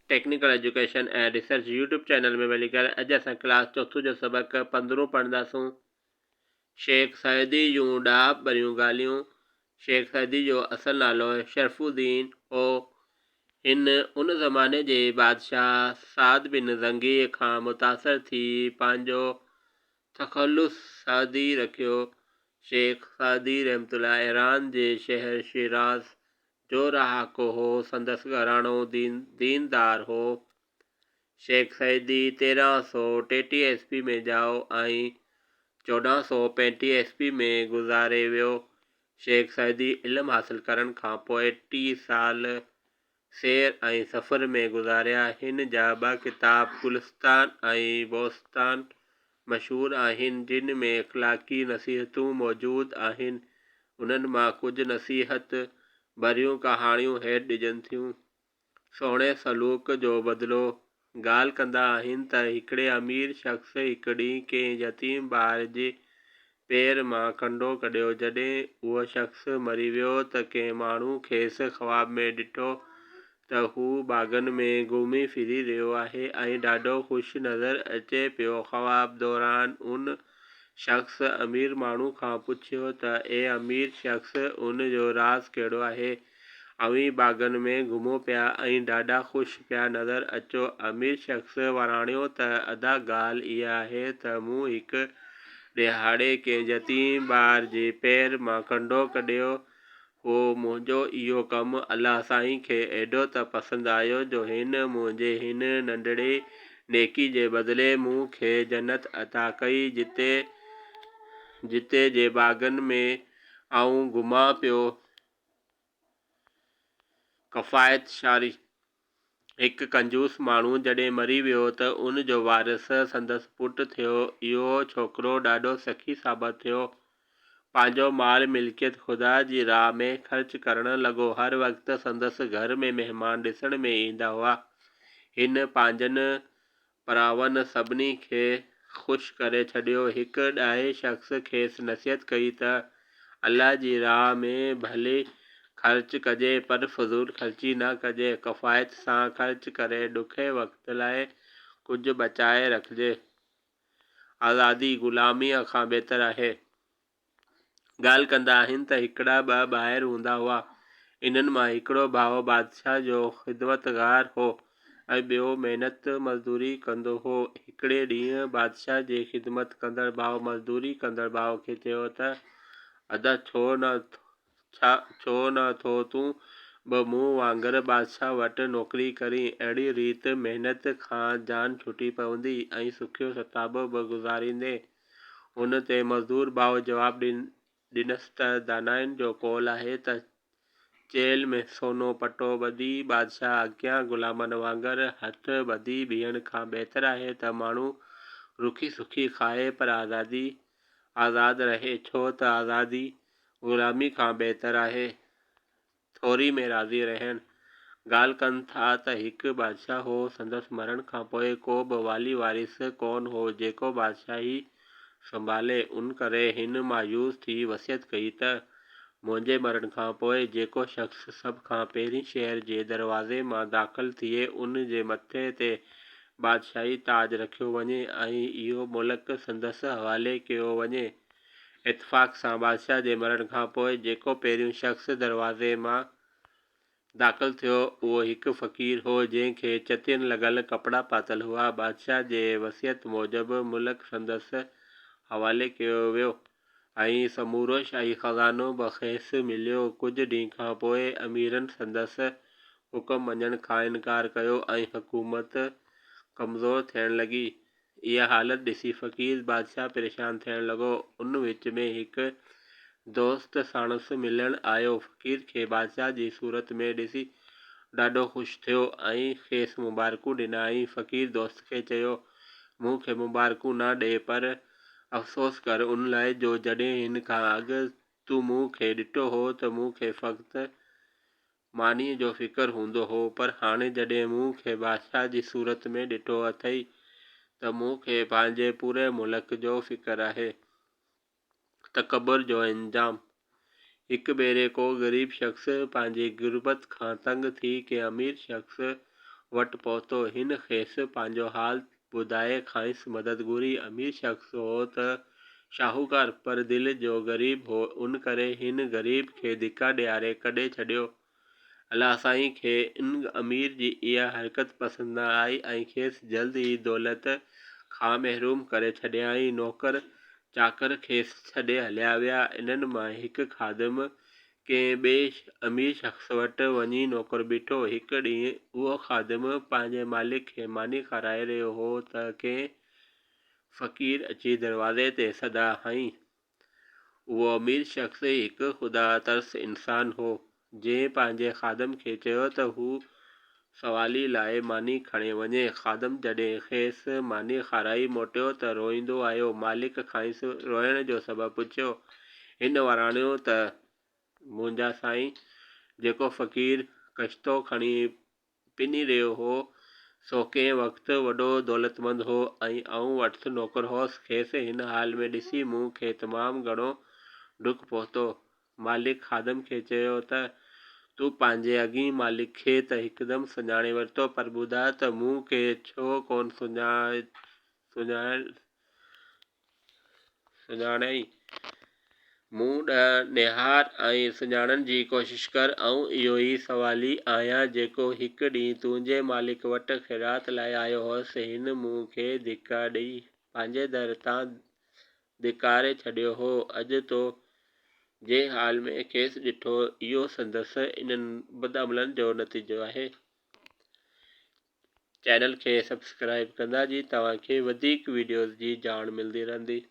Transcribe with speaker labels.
Speaker 1: Technical education ऐं research YouTube channel में मिली करे अॼु असां क्लास चौथों जो सबक़ 15 पढ़ंदासूं। शेख सैदी जूं ॾाह भरियूं ॻाल्हियूं। शेख सैदी जो असुलु नालो शरफुद्दीन हो। हिन उन ज़माने जे बादशाह साद बिन ज़ंगी खां मुतासिर थी पंहिंजो तख़ल्लुस सादी रखियो। शेख सादी रहमतुल्लाह ईरान जे शहर शिराज़ जो रहाको हो। संदसि घराणो दीनदार हो। शेख सैदी 1333 ईस्वी में ॼाओ ऐं 1435 ईस्वी में गुज़ारे वियो। शेख सैदी इल्मु हासिल करण खां पोइ 30 साल सैर ऐं सफ़र में गुज़ारिया। हिन जा 2 किताब गुलिस्तान ऐं बोस्तान मशहूरु आहिनि, जिन में अख़लाक़ी नसीहतूं मौजूदु आहिनि। उन्हनि मां कुझु नसीहत भरियूं कहाणियूं हेठि ॾिजनि थियूं। सोणे सलूक जो बदिलो ॻाल्हि कंदा आहिनि त हिकिड़े अमीर शख़्स हिकु ॾींहुं कंहिं यतीम ॿार जे पेर मां कंडो कढियो। जॾहिं उहो शख़्स मरी वियो त कंहिं माण्हू खेसि ख़्वाब में ॾिठो त हू बाग़नि में घुमी फिरी रहियो आहे ऐं ॾाढो ख़ुशि नज़र अचे पियो। ख़्वाब दौरान उन शख़्स अमीर माण्हू खां पुछियो त ए अमीर शख़्स, उन जो राज़ कहिड़ो आहे? अव्हीं बाग़नि में घुमो पिया ऐं ॾाढा ख़ुशि पिया नज़र अचो। अमीर शख़्स वराणियो त अदा ॻाल्हि इहा आहे त मूं हिकु ॾिहाड़े कंहिं यतीम ॿार जे पेर मां कंडो कढियो हो। मुंहिंजो इहो कमु अलाह साईं खे एॾो त पसंदि आयो जो हिन मुंहिंजे हिन नंढिड़े नेकी जे बदिले मूं खे जन्नत अता कई, जिते जे बाग़नि में आऊं घुमां पियो। कफ़ायत शारी हिकु कंजूस माण्हू जॾहिं मरी वियो त उन जो वारिस संदसि पुटु थियो। इहो छोकिरो ॾाढो सख़ी साबित थियो। पंहिंजो माल मिल्कियत ख़ुदा जी राह में ख़र्च करणु लॻो। हर वक़्तु संदसि घर में महिमान ॾिसण में ईंदा हुआ। हिन पंहिंजनि परावनि सभिनी खे ख़ुशि करे छॾियो। हिकु ॾाहे शख़्स खेसि नसीहत कई त अल्लाह जी राह में भले ख़र्च कजे, पर फ़ज़ूल ख़र्ची न कजे। कफ़ायत सां ख़र्च करे ॾुखे वक़्त लाइ कुझु बचाए रखिजे। आज़ादी ग़ुलामीअ खां बहितर आहे। ॻाल्हि कंदा आहिनि त हिकिड़ा 2 ॿाहिरि हूंदा हुआ। इन्हनि मां हिकिड़ो भाउ बादशाह जो ख़िदमतगार हो ऐं ॿियो महिनत मज़दूरी कंदो हो। हिकिड़े ॾींहुं बादशाह जे ख़िदमत कंदड़ भाउ मज़दूरी कंदड़ भाउ खे चयो त अदा छो न थो तूं बि मूं वांगुरु बादशाह वटि नौकरी करीं? अहिड़ी रीति महिनत खां जान छुटी पवंदी ऐं सुखियो सताबो बि गुज़ारींदे। हुन ते मज़दूर भाउ जवाबु ॾिनसि त दानाइनि जो कौल आहे त चेल्ह में सोनो पटो ॿधी बादशाह अॻियां ग़ुलामनि वांगुरु हथ ॿधी बीहण खां बहितर आहे त माण्हू रुखी सुखी खाए पर आज़ादु रहे, छो त आज़ादी ग़ुलामी खां बहितर आहे। थोरी में राज़ी रहनि। ॻाल्हि कनि था त हिकु बादशाह हो। संदसि मरण खां पोइ को बि वाली वारिस कोन हो जेको बादशाही संभाले। उन करे हिन मायूस थी वसियत कई त मुंहिंजे मरण खां पोइ जेको शख़्स सभ खां पहिरीं शहर जे दरवाज़े मां दाख़िल थिए, उन जे मथे ते बादशाही ताज रखियो वञे ऐं इहो मुल्क संदसि हवाले कयो वञे। इत्फ़ाक़ सां बादशाह जे मरण खां पोइ जेको पहिरियों शख़्स दरवाज़े मां दाख़िल थियो, उहो हिकु फ़क़ीर हो जंहिंखे चतियनि लॻल कपिड़ा पातल हुआ। बादशाह जे वसियत मूजिबि मुल्क संदसि हवाले कयो वियो ऐं समूरो शाही ख़ज़ानो बि खेसि मिलियो। कुझु ॾींहं खां पोइ अमीरनि संदसि हुकुम मञण खां इनकार कयो ऐं हुकूमत कमज़ोर थियण लॻी। इहा हालत ॾिसी फ़क़ीर बादशाह परेशान थियण लॻो। उन विच में हिकु दोस्त साणुसि मिलण आयो। फ़क़ीर खे बादशाह जी सूरत में ॾिसी ॾाढो ख़ुशि थियो ऐं खेसि मुबारकूं ॾिनाई। फ़क़ीर दोस्त खे चयो, मूं खे मुबारकूं न ॾे, पर अफ़सोस कर उन लाइ जो जॾहिं हिन खां अॻु तूं मूं खे ॾिठो हो त मूं खे फ़क़्ति मानीअ जो फ़िक्रु हूंदो हो, पर हाणे जॾहिं मूं खे बादशाह जी सूरत में ॾिठो अथई त मूं खे पंहिंजे पूरे मुल्क जो फ़िक्रु आहे। तकबुर जो अंजाम। हिकु भेरे को ग़रीब शख़्स पंहिंजी ग़ुर्बत खां तंग थी कंहिं अमीर शख़्स वटि पहुतो। हिन खेसि पंहिंजो हाल ॿुधाए खांसि मदद घुरी। अमीर शख़्स हो त शाहूकार, पर दिलि जो ग़रीब हो, उन करे हिन ग़रीब खे धिका ॾियारे कढे छॾियो। अलाह साईं खे इन अमीर जी इहा हरकत पसंदि न आई ऐं खेसि जल्द ई दौलत खां महरूम करे छॾियाईं। नौकर चाकर खेसि छॾे हलिया विया। इन्हनि मां हिकु ख़ादिम कंहिं ॿिए अमीर शख़्स वटि वञी नौकर बीठो। हिकु ॾींहुं उहो ख़ादिम पंहिंजे मालिक खे मानी खाराए रहियो हो त कंहिं फ़क़ीर अची दरवाज़े ते सदा हईं। उहो अमीर शख़्स हिकु ख़ुदा तरस इंसान हो, जंहिं पंहिंजे ख़ादिम खे चयो त हू सवाली लाइ मानी खणे वञे। ख़ादिम जॾहिं खेसि मानी खाराई मोटियो त रोईंदो आयो। मालिक खांसि रोइण जो सबबु पुछियो। हिन वराणियो त मुंहिंजा साईं, जेको फ़क़ीर कश्तो खणी पिनी रहियो हो, सो कंहिं वक़्तु वॾो दौलतमंद हो ऐं आऊं वटि नौकर होसि। खेसि हिन हाल में ॾिसी मूंखे तमामु घणो ॾुख पहुतो। मालिक ख़ादिम खे चयो त तूं पंहिंजे अॻीं मालिक खे त हिकदमि सुञाणे वरितो, पर ॿुधाए त मूं खे छो कोन सुञाणई। मूं ॾांहुं निहार ऐं सुञाणण जी कोशिश कर। आऊं इहो ई सवाली आहियां जेको हिकु ॾींहुं तुंहिंजे मालिक वटि ख़ैरात लाइ आयो हुअसि। हिन मूंखे धिका ॾेई पंहिंजे दर तां धिकारे छॾियो हो। अॼु तो जंहिं हाल में खेसि ॾिठो, इहो संदसि इन्हनि बदअमलनि जो नतीजो आहे। चैनल खे सब्सक्राइब कंदा जी तव्हांखे वधीक वीडियोज़ जी ॼाण मिलंदी रहंदी।